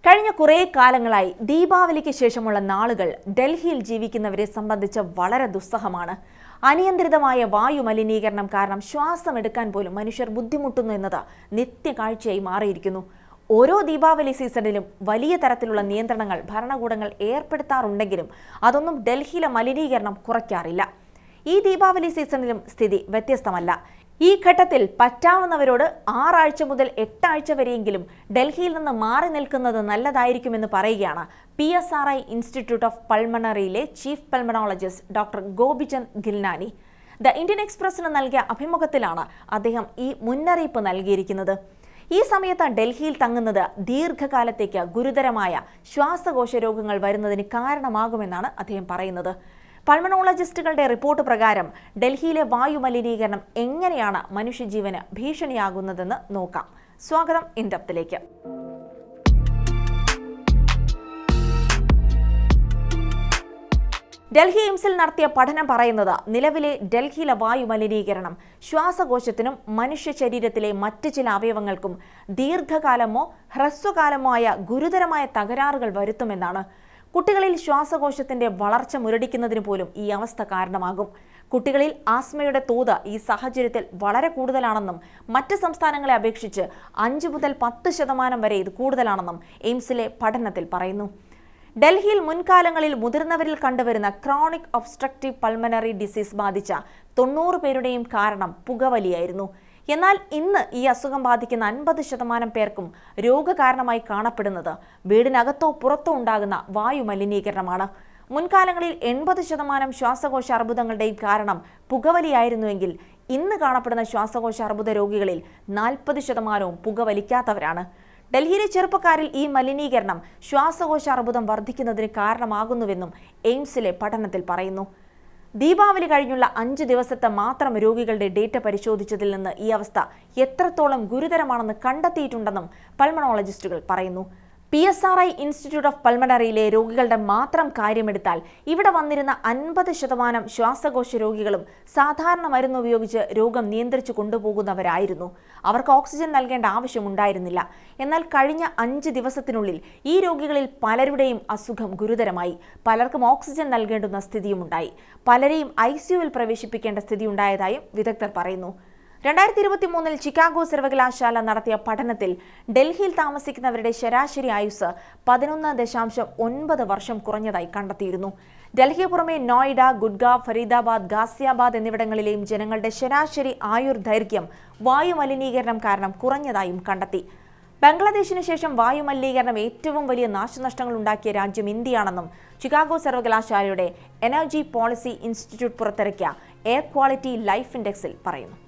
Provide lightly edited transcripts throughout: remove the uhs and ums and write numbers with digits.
കഴിഞ്ഞ കുറേ കാലങ്ങളായി ദീപാവലിക്ക് ശേഷമുള്ള നാളുകൾ ഡൽഹിയിൽ ജീവിക്കുന്നവരെ സംബന്ധിച്ച് വളരെ ദുസ്സഹമാണ്. അനിയന്ത്രിതമായ വായു മലിനീകരണം കാരണം ശ്വാസം എടുക്കാൻ പോലും മനുഷ്യർ ബുദ്ധിമുട്ടുന്നു എന്നത് നിത്യകാഴ്ചയായി മാറിയിരിക്കുന്നു. ഓരോ ദീപാവലി സീസണിലും വലിയ തരത്തിലുള്ള നിയന്ത്രണങ്ങൾ ഭരണകൂടങ്ങൾ ഏർപ്പെടുത്താറുണ്ടെങ്കിലും അതൊന്നും ഡൽഹിയിലെ മലിനീകരണം കുറയ്ക്കാറില്ല. ഈ ദീപാവലി സീസണിലും സ്ഥിതി വ്യത്യസ്തമല്ല. ഈ ഘട്ടത്തിൽ പറ്റാവുന്നവരോട് 6 ആഴ്ച മുതൽ 8 ആഴ്ച വരെയെങ്കിലും ഡൽഹിയിൽ നിന്ന് മാറി നിൽക്കുന്നത് നല്ലതായിരിക്കുമെന്ന് പറയുകയാണ് PSRI ഇൻസ്റ്റിറ്റ്യൂട്ട് ഓഫ് പൾമണറിയിലെ chief pulmonologist doctor Gopichand Gilnani. The Indian എക്സ്പ്രസിന് നൽകിയ അഭിമുഖത്തിലാണ് അദ്ദേഹം ഈ മുന്നറിയിപ്പ് നൽകിയിരിക്കുന്നത്. ഈ സമയത്ത് ഡൽഹിയിൽ തങ്ങുന്നത് ദീർഘകാലത്തേക്ക് ഗുരുതരമായ ശ്വാസകോശ രോഗങ്ങൾ വരുന്നതിന് കാരണമാകുമെന്നാണ് അദ്ദേഹം പറയുന്നത്. പൾമണോളജിസ്റ്റുകളുടെ റിപ്പോർട്ട് പ്രകാരം ഡൽഹിയിലെ വായു മലിനീകരണം എങ്ങനെയാണ് മനുഷ്യജീവന് ഭീഷണിയാകുന്നതെന്ന് നോക്കാം. സ്വാഗതം ഇൻഡെപ്തിലേക്ക്. ഡൽഹി എയിംസിൽ നടത്തിയ പഠനം പറയുന്നത് നിലവിലെ ഡൽഹിയിലെ വായു മലിനീകരണം ശ്വാസകോശത്തിനും മനുഷ്യ ശരീരത്തിലെ മറ്റ് ചില അവയവങ്ങൾക്കും ദീർഘകാലമോ ഹ്രസ്വകാലമോ ആയ ഗുരുതരമായ തകരാറുകൾ വരുത്തുമെന്നാണ്. കുട്ടികളിൽ ശ്വാസകോശത്തിന്റെ വളർച്ച മുരടിക്കുന്നതിന് പോലും ഈ അവസ്ഥ കാരണമാകും. കുട്ടികളിൽ ആസ്മയുടെ തോത് ഈ സാഹചര്യത്തിൽ വളരെ കൂടുതലാണെന്നും മറ്റ് സംസ്ഥാനങ്ങളെ അപേക്ഷിച്ച് 5 മുതൽ 10% വരെ ഇത് കൂടുതലാണെന്നും എയിംസിലെ പഠനത്തിൽ പറയുന്നു. ഡൽഹിയിൽ മുൻകാലങ്ങളിൽ മുതിർന്നവരിൽ കണ്ടുവരുന്ന ക്രോണിക് ഒബ്സ്ട്രക്റ്റീവ് പൾമനറി ഡിസീസ് ബാധിച്ച 90 പേരുടെയും കാരണം പുകവലിയായിരുന്നു. എന്നാൽ ഇന്ന് ഈ അസുഖം ബാധിക്കുന്ന 50% പേർക്കും രോഗകാരണമായി കാണപ്പെടുന്നത് വീടിനകത്തോ പുറത്തോ ഉണ്ടാകുന്ന വായു മലിനീകരണമാണ്. മുൻകാലങ്ങളിൽ 80% ശ്വാസകോശ അർബുദങ്ങളുടെയും കാരണം പുകവലിയായിരുന്നുവെങ്കിൽ ഇന്ന് കാണപ്പെടുന്ന ശ്വാസകോശ അർബുദ രോഗികളിൽ 40% പുകവലിക്കാത്തവരാണ്. ഡൽഹിയിലെ ചെറുപ്പക്കാരിൽ ഈ മലിനീകരണം ശ്വാസകോശ അർബുദം വർദ്ധിക്കുന്നതിന് കാരണമാകുന്നുവെന്നും എയിംസിലെ പഠനത്തിൽ പറയുന്നു. ദീപാവലി കഴിഞ്ഞുള്ള 5 ദിവസത്തെ മാത്രം രോഗികളുടെ ഡേറ്റ പരിശോധിച്ചതിൽ നിന്ന് ഈ അവസ്ഥ എത്രത്തോളം ഗുരുതരമാണെന്ന് കണ്ടെത്തിയിട്ടുണ്ടെന്നും പൾമണോളജിസ്റ്റുകൾ പറയുന്നു. PSRI ഇൻസ്റ്റിറ്റ്യൂട്ട് ഓഫ് പൾമണറിയിലെ രോഗികളുടെ മാത്രം കാര്യമെടുത്താൽ ഇവിടെ വന്നിരുന്ന 50% ശ്വാസകോശ രോഗികളും സാധാരണ മരുന്ന് ഉപയോഗിച്ച് രോഗം നിയന്ത്രിച്ചു കൊണ്ടുപോകുന്നവരായിരുന്നു. അവർക്ക് ഓക്സിജൻ നൽകേണ്ട ആവശ്യമുണ്ടായിരുന്നില്ല. എന്നാൽ കഴിഞ്ഞ 5 ദിവസത്തിനുള്ളിൽ ഈ രോഗികളിൽ പലരുടെയും അസുഖം ഗുരുതരമായി. പലർക്കും ഓക്സിജൻ നൽകേണ്ടുന്ന സ്ഥിതിയുമുണ്ടായി. പലരെയും ICUവിൽ പ്രവേശിപ്പിക്കേണ്ട സ്ഥിതിയുണ്ടായതായും വിദഗ്ധർ പറയുന്നു. 2023 ചിക്കാഗോ സർവകലാശാല നടത്തിയ പഠനത്തിൽ ഡൽഹിയിൽ താമസിക്കുന്നവരുടെ ശരാശരി ആയുസ് 11.9 വർഷം കുറഞ്ഞതായി കണ്ടെത്തിയിരുന്നു. ഡൽഹിക്ക് പുറമെ നോയിഡ, ഗുഡ്ഗാവ്, ഫരീദാബാദ്, ഗാസിയാബാദ് എന്നിവിടങ്ങളിലെയും ജനങ്ങളുടെ ശരാശരി ആയുർദൈർഘ്യം വായു മലിനീകരണം കാരണം കുറഞ്ഞതായും കണ്ടെത്തി. ബംഗ്ലാദേശിന് ശേഷം വായു മലിനീകരണം ഏറ്റവും വലിയ നാശനഷ്ടങ്ങൾ ഉണ്ടാക്കിയ രാജ്യം ഇന്ത്യയാണെന്നും ചിക്കാഗോ സർവകലാശാലയുടെ എനർജി പോളിസി ഇൻസ്റ്റിറ്റ്യൂട്ട് പുറത്തിറക്കിയ എയർ ക്വാളിറ്റി ലൈഫ് ഇൻഡെക്സിൽ പറയുന്നു.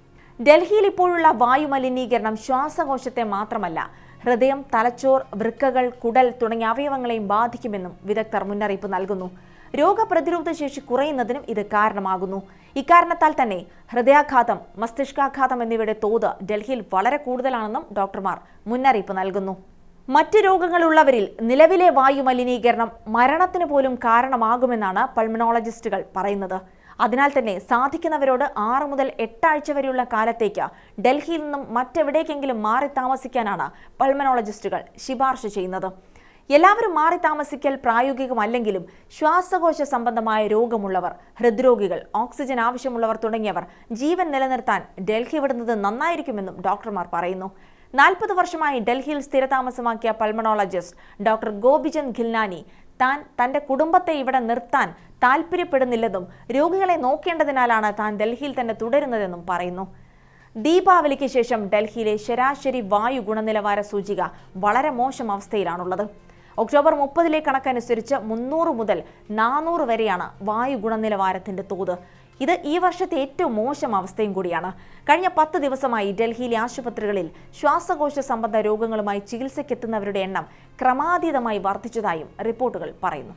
ഡൽഹിയിൽ ഇപ്പോഴുള്ള വായു മലിനീകരണം ശ്വാസകോശത്തെ മാത്രമല്ല, ഹൃദയം, തലച്ചോർ, വൃക്കകൾ, കുടൽ തുടങ്ങിയ അവയവങ്ങളെയും ബാധിക്കുമെന്നും വിദഗ്ധർ മുന്നറിയിപ്പ് നൽകുന്നു. രോഗപ്രതിരോധ ശേഷി കുറയുന്നതിനും ഇത് കാരണമാകുന്നു. ഇക്കാരണത്താൽ തന്നെ ഹൃദയാഘാതം, മസ്തിഷ്കാഘാതം എന്നിവയുടെ തോത് ഡൽഹിയിൽ വളരെ കൂടുതലാണെന്നും ഡോക്ടർമാർ മുന്നറിയിപ്പ് നൽകുന്നു. മറ്റ് രോഗങ്ങളുള്ളവരിൽ നിലവിലെ വായു മലിനീകരണം മരണത്തിന് പോലും കാരണമാകുമെന്നാണ് പൾമണോളജിസ്റ്റുകൾ പറയുന്നത്. അതിനാൽ തന്നെ സാധിക്കുന്നവരോട് 6 മുതൽ 8 ആഴ്ച വരെയുള്ള കാലത്തേക്ക് ഡൽഹിയിൽ നിന്നും മറ്റെവിടേക്കെങ്കിലും മാറി താമസിക്കാനാണ് പൾമനോളജിസ്റ്റുകൾ ശുപാർശ ചെയ്യുന്നത്. എല്ലാവരും മാറി താമസിക്കൽ പ്രായോഗികമല്ലെങ്കിലും ശ്വാസകോശ സംബന്ധമായ രോഗമുള്ളവർ, ഹൃദ്രോഗികൾ, ഓക്സിജൻ ആവശ്യമുള്ളവർ തുടങ്ങിയവർ ജീവൻ നിലനിർത്താൻ ഡൽഹി വിടുന്നത് നന്നായിരിക്കുമെന്നും ഡോക്ടർമാർ പറയുന്നു. 40 വർഷമായി ഡൽഹിയിൽ സ്ഥിരതാമസമാക്കിയ പൾമണോളജിസ്റ്റ് ഡോക്ടർ ഗോപിചന്ദ് ഗിൽനാനി തന്റെ കുടുംബത്തെ ഇവിടെ നിർത്താൻ താല്പര്യപ്പെടുന്നില്ലെന്നും രോഗികളെ നോക്കേണ്ടതിനാലാണ് താൻ ഡൽഹിയിൽ തന്നെ തുടരുന്നതെന്നും പറയുന്നു. ദീപാവലിക്ക് ശേഷം ഡൽഹിയിലെ ശരാശരി വായു ഗുണനിലവാര സൂചിക വളരെ മോശം അവസ്ഥയിലാണുള്ളത്. ഒക്ടോബർ 30 കണക്കനുസരിച്ച് 300 മുതൽ 400 വരെയാണ് വായു ഗുണനിലവാരത്തിന്റെ തോത്. ഇത് ഈ വർഷത്തെ ഏറ്റവും മോശം അവസ്ഥയും കൂടിയാണ്. കഴിഞ്ഞ 10 ദിവസമായി ഡൽഹിയിലെ ആശുപത്രികളിൽ ശ്വാസകോശ സംബന്ധ രോഗങ്ങളുമായി ചികിത്സയ്ക്കെത്തുന്നവരുടെ എണ്ണം ക്രമാതീതമായി വർദ്ധിച്ചതായും റിപ്പോർട്ടുകൾ പറയുന്നു.